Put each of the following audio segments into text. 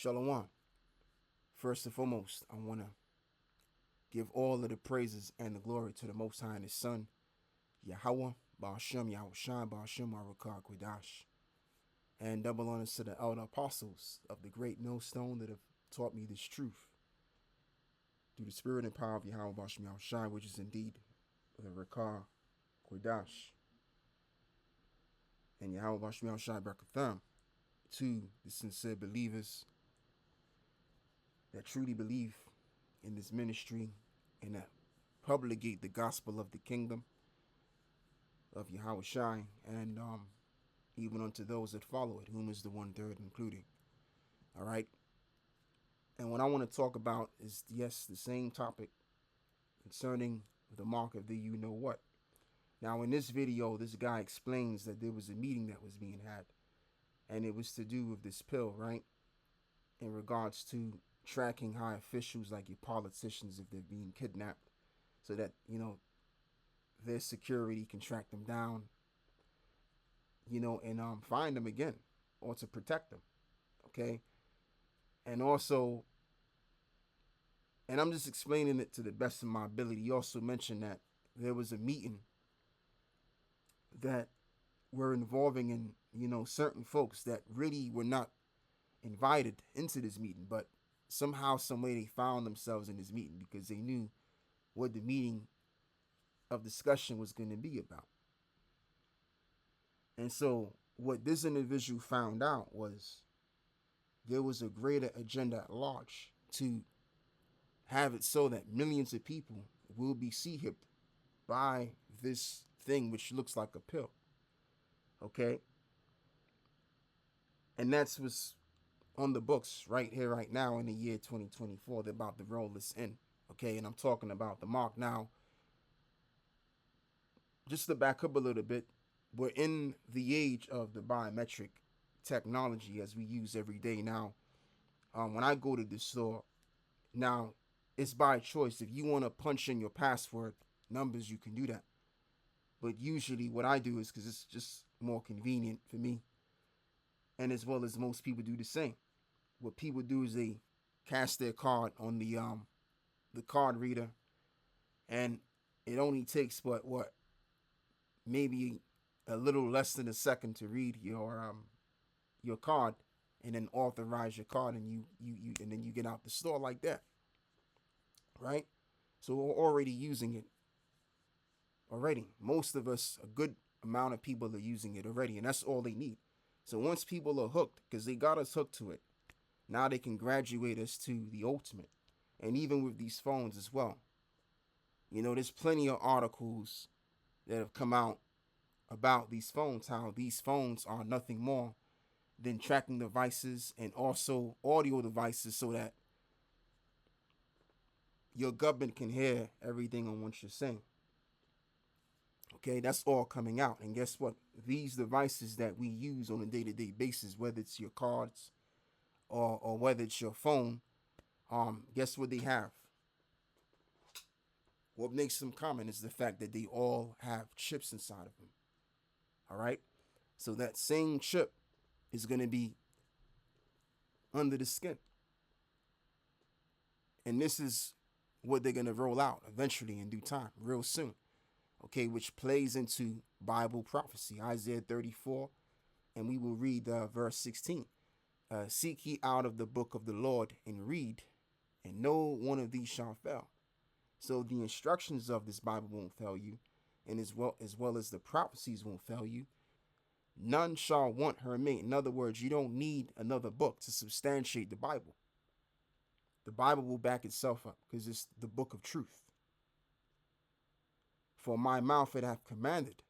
Shalom. First and foremost, I want to give all of the praises and the glory to the Most High and His Son, Yahweh, Ba'ashem, Yahushua, Ba'ashem, Arakah, Quadash. And double honors to the elder apostles of the great millstone that have taught me this truth through the spirit and power of Yahweh, Ba'ashem, Yahushua, which is indeed the Rakah, Quadash. And Yahweh, Ba'ashem, Yahushua, Barakatham, to the sincere believers that truly believe in this ministry and that publicate the gospel of the kingdom of Yahweh Shai, and even unto those that follow it, whom is the 1/3 including. All right. And what I want to talk about is, yes, the same topic concerning the mark of the you know what. Now, in this video, this guy explains that there was a meeting that was being had, and it was to do with this pill, right? In regards to tracking high officials like your politicians if they're being kidnapped, so that, their security can track them down, and find them again, or to protect them. Okay. And also, and I'm just explaining it to the best of my ability. He also mentioned that there was a meeting that were involving in, certain folks that really were not invited into this meeting, but somehow, some way they found themselves in this meeting because they knew what the meeting of discussion was going to be about. And so what this individual found out was there was a greater agenda at large to have it so that millions of people will be sea-hipped by this thing which looks like a pill. Okay? And that's what's on the books right here, right now in the year 2024. They're about to roll this in. Okay? And I'm talking about the mark. Now, just to back up a little bit, we're in the age of the biometric technology as we use every day now. When I go to the store, now it's by choice. If you want to punch in your password numbers, you can do that. But usually what I do is, because it's just more convenient for me, and as well as most people do the same. What people do is they cast their card on the card reader, and it only takes what maybe a little less than a second to read your card, and then authorize your card, and you and then you get out the store like that, right? So we're already using it already. Most of us, a good amount of people are using it already, and that's all they need. So once people are hooked, because they got us hooked to it, now they can graduate us to the ultimate. And even with these phones as well, there's plenty of articles that have come out about these phones, how these phones are nothing more than tracking devices and also audio devices, so that your government can hear everything on what you're saying. Okay, that's all coming out. And guess what? These devices that we use on a day-to-day basis, whether it's your cards or whether it's your phone, guess what they have? What makes them common is the fact that they all have chips inside of them. All right? So that same chip is going to be under the skin. And this is what they're going to roll out eventually in due time, real soon. Okay, which plays into Bible prophecy, Isaiah 34, and we will read verse 16. Seek ye out of the book of the Lord and read, and no one of these shall fail. So the instructions of this Bible won't fail you, and as well as the prophecies won't fail you. None shall want her mate. In other words, you don't need another book to substantiate the Bible. The Bible will back itself up because it's the book of truth. For my mouth it hath commanded,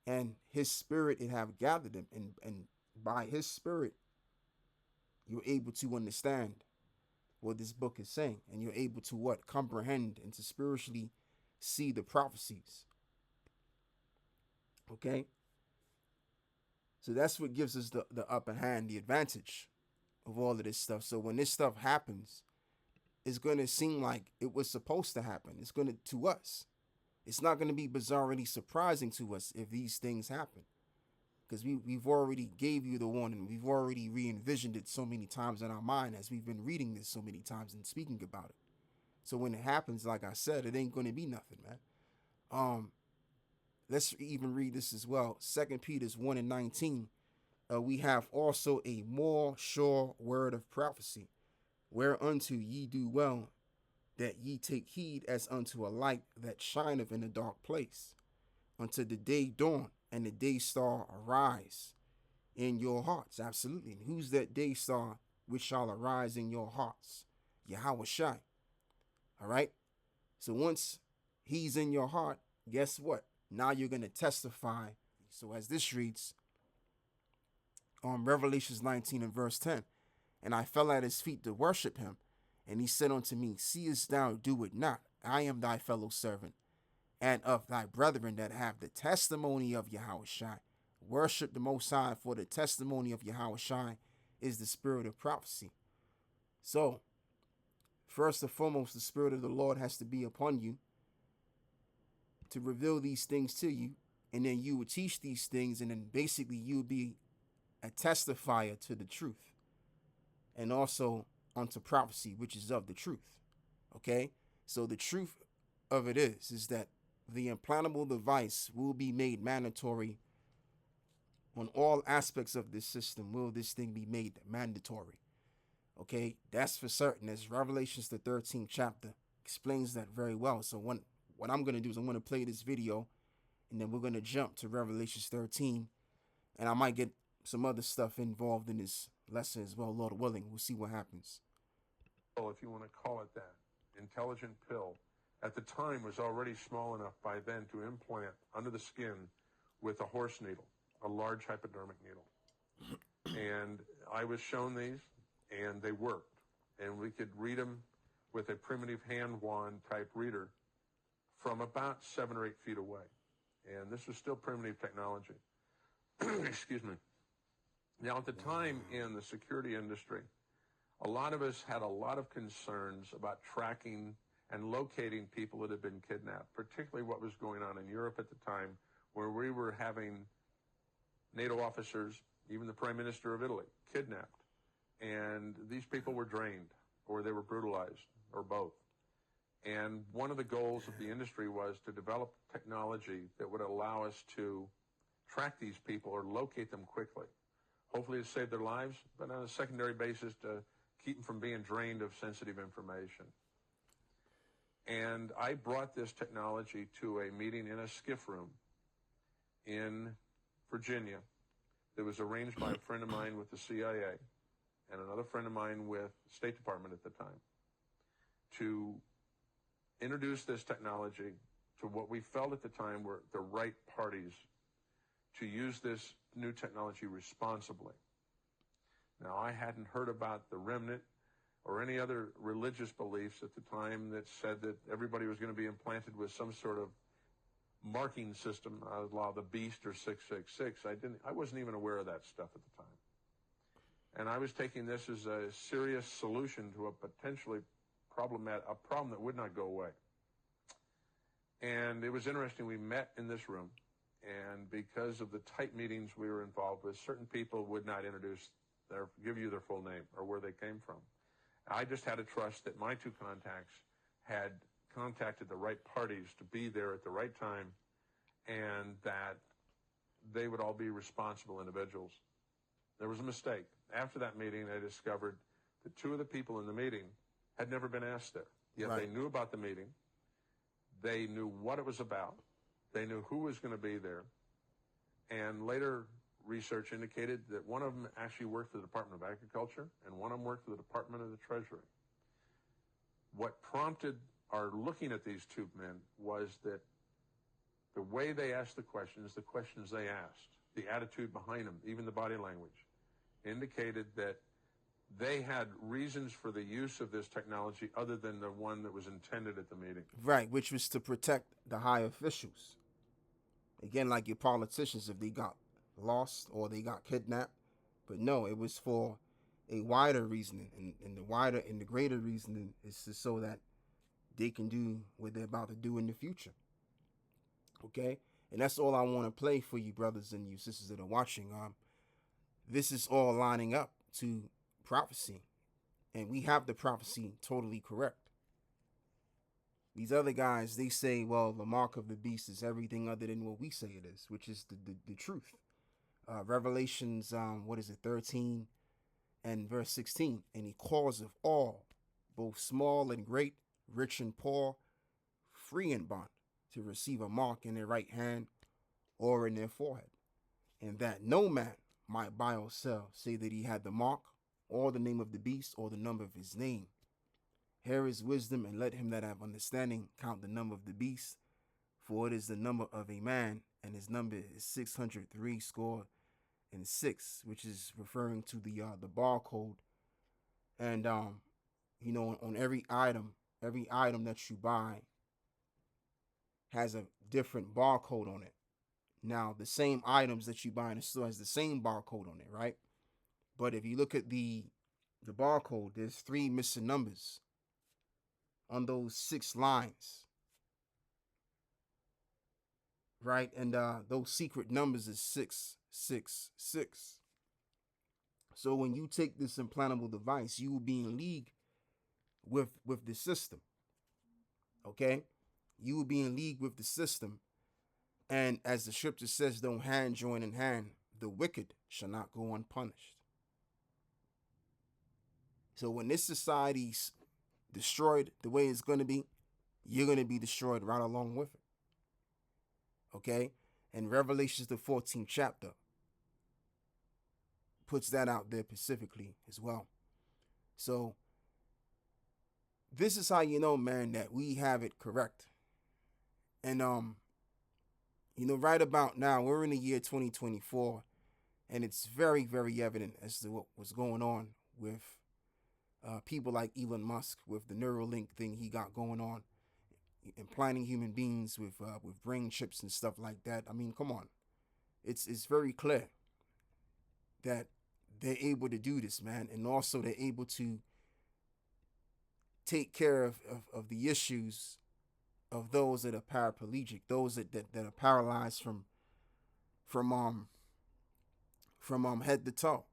and his spirit it hath gathered them. And by his spirit, you're able to understand what this book is saying. And you're able to what? Comprehend and to spiritually see the prophecies. Okay? So that's what gives us the upper hand, the advantage of all of this stuff. So when this stuff happens, it's going to seem like it was supposed to happen. It's going to us. It's not going to be bizarrely surprising to us if these things happen. because we've already gave you the warning. We've already re-envisioned it so many times in our mind as we've been reading this so many times and speaking about it. So when it happens, like I said, it ain't going to be nothing, man. Let's even read this as well. 2 Peter's 1:19. We have also a more sure word of prophecy, whereunto ye do well that ye take heed as unto a light that shineth in a dark place, until the day dawn and the day star arise in your hearts. Absolutely. And who's that day star which shall arise in your hearts? Yahweh Shai. All right. So once he's in your heart, guess what? Now you're going to testify. So as this reads on Revelations 19 and verse 10, and I fell at his feet to worship him. And he said unto me, seest thou do it not? I am thy fellow servant, and of thy brethren that have the testimony of Yahweh Shai. Worship the Most High, for the testimony of Yahweh Shai is the spirit of prophecy. So, first and foremost, the spirit of the Lord has to be upon you to reveal these things to you, and then you will teach these things, and then basically you'll be a testifier to the truth, and also unto prophecy, which is of the truth. Okay, so the truth of it is that the implantable device will be made mandatory on all aspects of this system. Will this thing be made mandatory? Okay, that's for certain. As Revelations the 13th chapter explains that very well. So what I'm going to do is I'm going to play this video, and then we're going to jump to Revelations 13, and I might get some other stuff involved in this lesson as well, Lord willing. We'll see what happens. If you want to call it that, intelligent pill, at the time was already small enough by then to implant under the skin with a horse needle, a large hypodermic needle. And I was shown these, and they worked. And we could read them with a primitive hand wand type reader from about 7 or 8 feet away. And this was still primitive technology. Excuse me. Now, at the time in the security industry, a lot of us had a lot of concerns about tracking and locating people that had been kidnapped, particularly what was going on in Europe at the time, where we were having NATO officers, even the Prime Minister of Italy, kidnapped. And these people were drained, or they were brutalized, or both. And one of the goals of the industry was to develop technology that would allow us to track these people or locate them quickly. Hopefully to save their lives, but on a secondary basis to keep them from being drained of sensitive information. And I brought this technology to a meeting in a skiff room in Virginia that was arranged by a friend of mine with the CIA and another friend of mine with the State Department at the time to introduce this technology to what we felt at the time were the right parties to use this new technology responsibly. Now, I hadn't heard about the remnant or any other religious beliefs at the time that said that everybody was going to be implanted with some sort of marking system, la the beast or 666. I wasn't even aware of that stuff at the time. And I was taking this as a serious solution to a potentially a problem that would not go away. And it was interesting. We met in this room, and because of the tight meetings we were involved with, certain people would not give you their full name or where they came from. I just had to trust that my two contacts had contacted the right parties to be there at the right time, and that they would all be responsible individuals. There was a mistake. After that meeting, I discovered that 2 of the people in the meeting had never been asked there. Yet They knew about the meeting. They knew what it was about. They knew who was going to be there. And later research indicated that one of them actually worked for the Department of Agriculture and one of them worked for the Department of the Treasury. What prompted our looking at these 2 men was that the way they asked the questions they asked, the attitude behind them, even the body language, indicated that they had reasons for the use of this technology other than the one that was intended at the meeting. Right, which was to protect the high officials. Again, like your politicians, if they got lost or they got kidnapped. But no, it was for a wider reasoning. And the greater reasoning is so that they can do what they're about to do in the future. Okay? And that's all I want to play for you brothers and you sisters that are watching. This is all lining up to prophecy. And we have the prophecy totally correct. These other guys, they say, well, the mark of the beast is everything other than what we say it is, which is the truth. Revelations, 13 and verse 16. And he calls of all, both small and great, rich and poor, free and bond, to receive a mark in their right hand or in their forehead, and that no man might buy or sell, say that he had the mark, or the name of the beast, or the number of his name. Here is wisdom, and let him that have understanding count the number of the beast, for it is the number of a man, and his number is 603 score and 6, which is referring to the barcode. And on every item that you buy has a different barcode on it. Now, the same items that you buy in the store has the same barcode on it, right? But if you look at the barcode, there's 3 missing numbers on those 6 lines, right? And those secret numbers is 666. So when you take this implantable device, you will be in league with the system. Okay? You will be in league with the system. And as the scripture says, don't hand join in hand, the wicked shall not go unpunished. So when this society's destroyed the way it's going to be, you're going to be destroyed right along with it. Okay? And Revelations, the 14th chapter, puts that out there specifically as well. So this is how you know, man, that we have it correct. And right about now, we're in the year 2024, and it's very, very evident as to what was going on with people like Elon Musk with the Neuralink thing he got going on, implanting human beings with brain chips and stuff like that. I mean, come on. It's very clear that they're able to do this, man. And also they're able to take care of the issues of those that are paraplegic, those that are paralyzed from head to toe.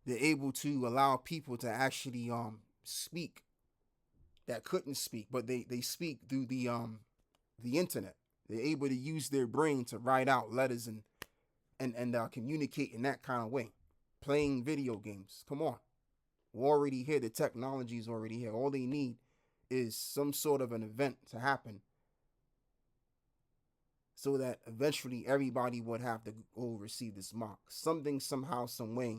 They're able to allow people to actually speak that couldn't speak, but they speak through the internet. They're able to use their brain to write out letters and communicate in that kind of way. Playing video games. Come on. We're already here. The technology is already here. All they need is some sort of an event to happen so that eventually everybody would have to go receive this mark. Something, somehow, some way.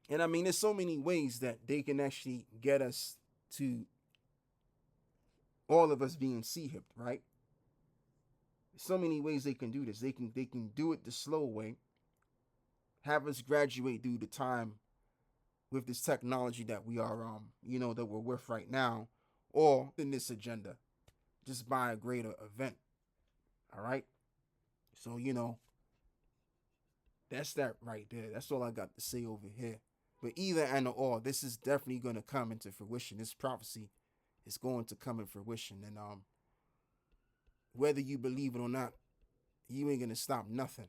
And I mean, there's so many ways that they can actually get us to all of us being C-hipped, right? So many ways they can do this. They can do it the slow way, have us graduate through the time with this technology that we are that we're with right now, or in this agenda, just by a greater event. All right? So, that's that right there. That's all I got to say over here. But either and or, this is definitely going to come into fruition. This prophecy is going to come in fruition. And whether you believe it or not, you ain't going to stop nothing.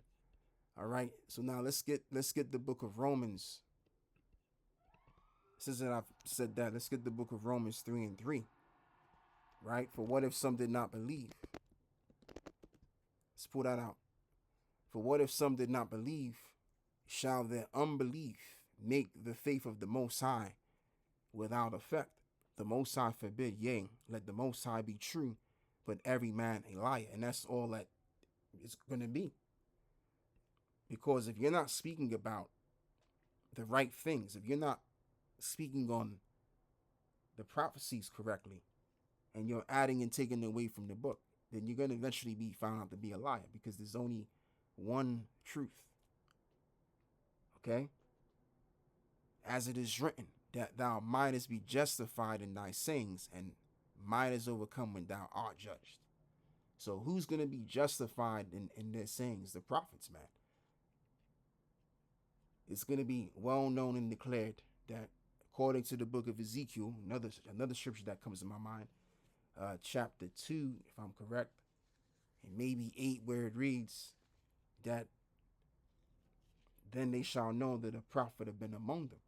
All right? So now let's get the book of Romans. Since I've said that, let's get the book of Romans 3:3. Right? For what if some did not believe? Let's pull that out. For what if some did not believe? Shall their unbelief make the faith of the Most High without effect? The Most High forbid, yea, let the Most High be true, but every man a liar. And that's all that it's going to be. Because if you're not speaking about the right things, if you're not speaking on the prophecies correctly, and you're adding and taking away from the book, then you're going to eventually be found out to be a liar, because there's only one truth. Okay? As it is written, that thou mightest be justified in thy sayings, and mightest overcome when thou art judged. So who's going to be justified in their sayings? The prophets, man. It's going to be well known and declared that according to the book of Ezekiel, another scripture that comes to my mind, chapter 2, if I'm correct, and maybe 8 where it reads that then they shall know that a prophet have been among them.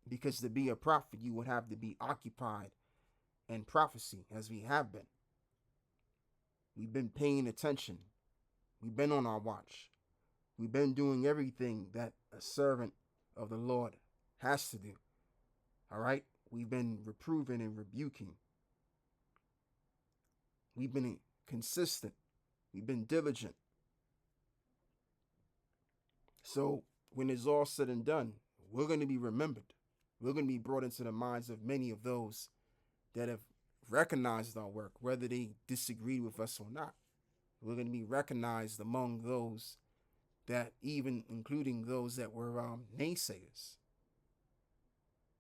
Because to be a prophet, you would have to be occupied in prophecy, as we have been. We've been paying attention. We've been on our watch. We've been doing everything that a servant of the Lord has to do. All right? We've been reproving and rebuking. We've been consistent. We've been diligent. So when it's all said and done, we're going to be remembered. We're going to be brought into the minds of many of those that have recognized our work, whether they disagreed with us or not. We're going to be recognized among those that, even including those that were naysayers.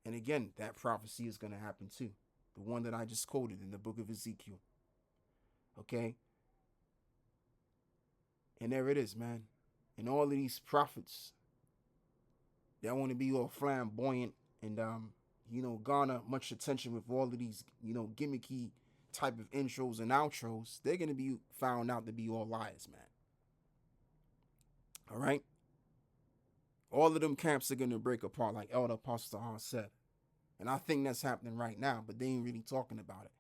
And again, that prophecy is going to happen too. The one that I just quoted in the book of Ezekiel. Okay? And there it is, man. And all of these prophets that want to be all flamboyant and, garner much attention with all of these, gimmicky type of intros and outros, they're going to be found out to be all liars, man. All right? All of them camps are going to break apart, like Elder Apostle Hahn said. And I think that's happening right now, but they ain't really talking about it.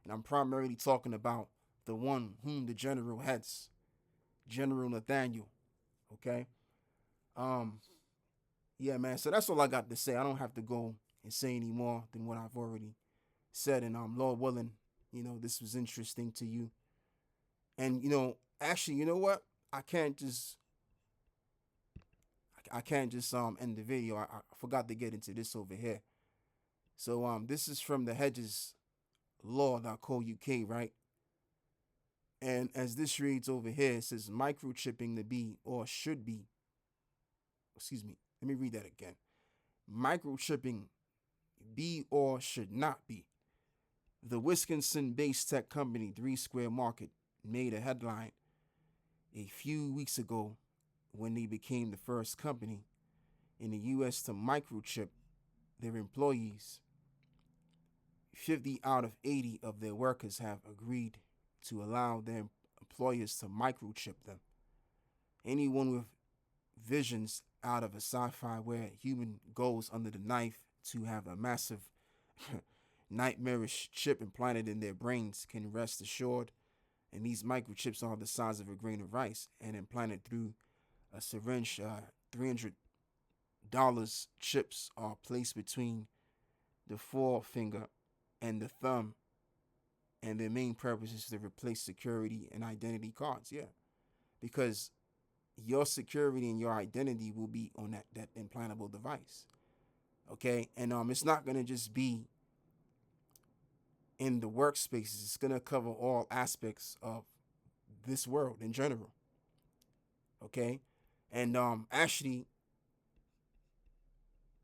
And I'm primarily talking about the one whom the general heads, General Nathaniel. Okay? Yeah, man. So that's all I got to say. I don't have to go and say any more than what I've already said. And Lord willing, this was interesting to you. And actually, you know what? I can't just end the video. I forgot to get into this over here. So this is from the Hedges Law.co.uk, right? And as this reads over here, it says microchipping to be or should be. Excuse me. Let me read that again. Microchipping be or should not be. The Wisconsin-based tech company 3 Square Market made a headline a few weeks ago when they became the first company in the U.S. to microchip their employees. 50 out of 80 of their workers have agreed to allow their employers to microchip them. Anyone with visions out of a sci-fi where a human goes under the knife to have a massive nightmarish chip implanted in their brains can rest assured. And these microchips are the size of a grain of rice and implanted through a syringe. $300 chips are placed between the forefinger and the thumb, and their main purpose is to replace security and identity cards. Yeah, because your security and your identity will be on that implantable device. Okay, and it's not gonna just be in the workspaces. It's gonna cover all aspects of this world in general. Okay, and actually,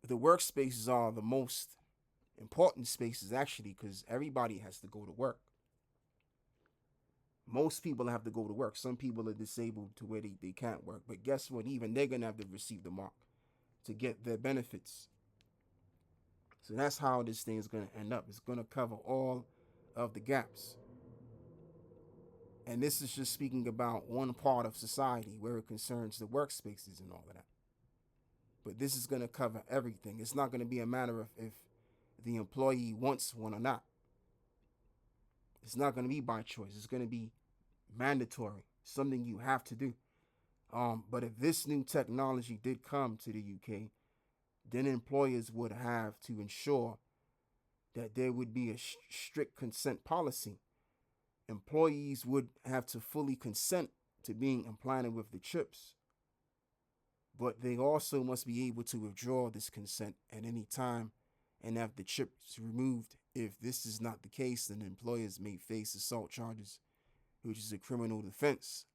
the workspaces are the most important spaces actually, because everybody has to go to work. Most people have to go to work. Some people are disabled to where they can't work. But guess what? Even they're going to have to receive the mark to get their benefits. So that's how this thing is going to end up. It's going to cover all of the gaps. And this is just speaking about one part of society where it concerns the workspaces and all of that. But this is going to cover everything. It's not going to be a matter of if the employee wants one or not. It's not going to be by choice. It's going to be mandatory, something you have to do. But if this new technology did come to the UK, then employers would have to ensure that there would be a strict consent policy. Employees would have to fully consent to being implanted with the chips. But they also must be able to withdraw this consent at any time and have the chips removed. If this is not the case, then employers may face assault charges, which is a criminal offense.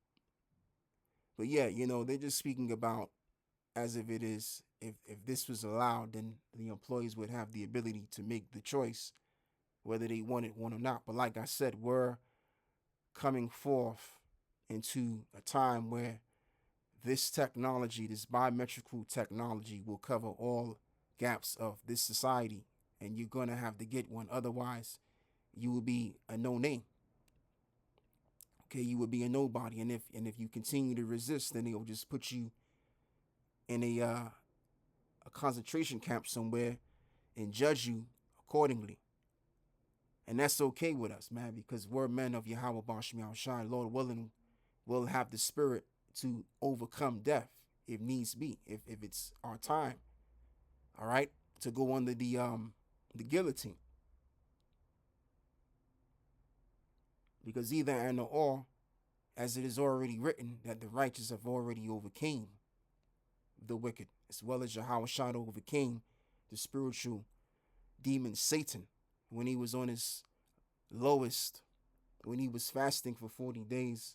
But yeah, they're just speaking about as if it is, if this was allowed, then the employees would have the ability to make the choice whether they wanted one or not. But like I said, we're coming forth into a time where this technology, this biometrical technology, will cover all gaps of this society, and you're going to have to get one. Otherwise, you will be a no-name. Okay, you would be a nobody, and if you continue to resist, then they'll just put you in a concentration camp somewhere and judge you accordingly. And that's okay with us, man, because we're men of Yahweh Bashim Yahushai. Lord willing, we'll have the spirit to overcome death if needs be, if it's our time. All right, to go under the guillotine. Because either and or, as it is already written, that the righteous have already overcame the wicked, as well as Yahweh Shai overcame the spiritual demon Satan when he was on his lowest, when he was fasting for 40 days.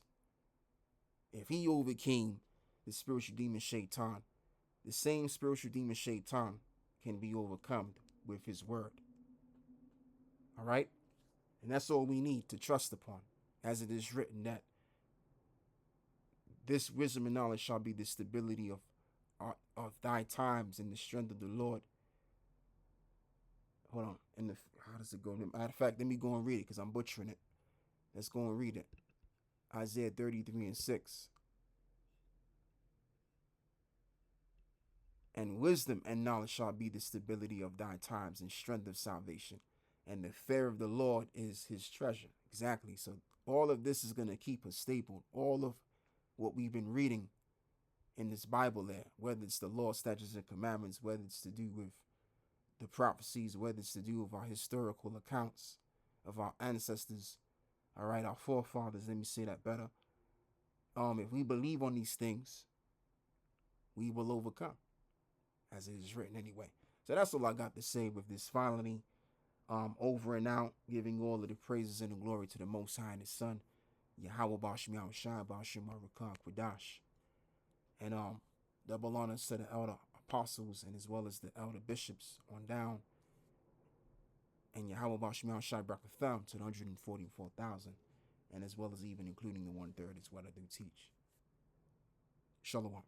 If he overcame the spiritual demon Shaitan, the same spiritual demon Shaitan can be overcome with his word. All right? And that's all we need to trust upon, as it is written that this wisdom and knowledge shall be the stability of thy times and the strength of the Lord. Hold on. How does it go? Matter of fact, let me go and read it because I'm butchering it. Let's go and read it. Isaiah 33:6. And wisdom and knowledge shall be the stability of thy times and strength of salvation. And the fear of the Lord is his treasure. Exactly. So all of this is going to keep us stable. All of what we've been reading in this Bible there, whether it's the law, statutes, and commandments, whether it's to do with the prophecies, whether it's to do with our historical accounts of our ancestors, all right, our forefathers, let me say that better. If we believe on these things, we will overcome, as it is written anyway. So that's all I got to say with this finally. Over and out, giving all of the praises and the glory to the Most High and His Son, Yahweh Bashim Yahushai Bashim Arukah Kwadash. And double honors to the elder apostles and as well as the elder bishops on down. And Yahweh Bashim Yahushai Brakatham to the 144,000. And as well as even including the 1/3 is what I do teach. Shalom.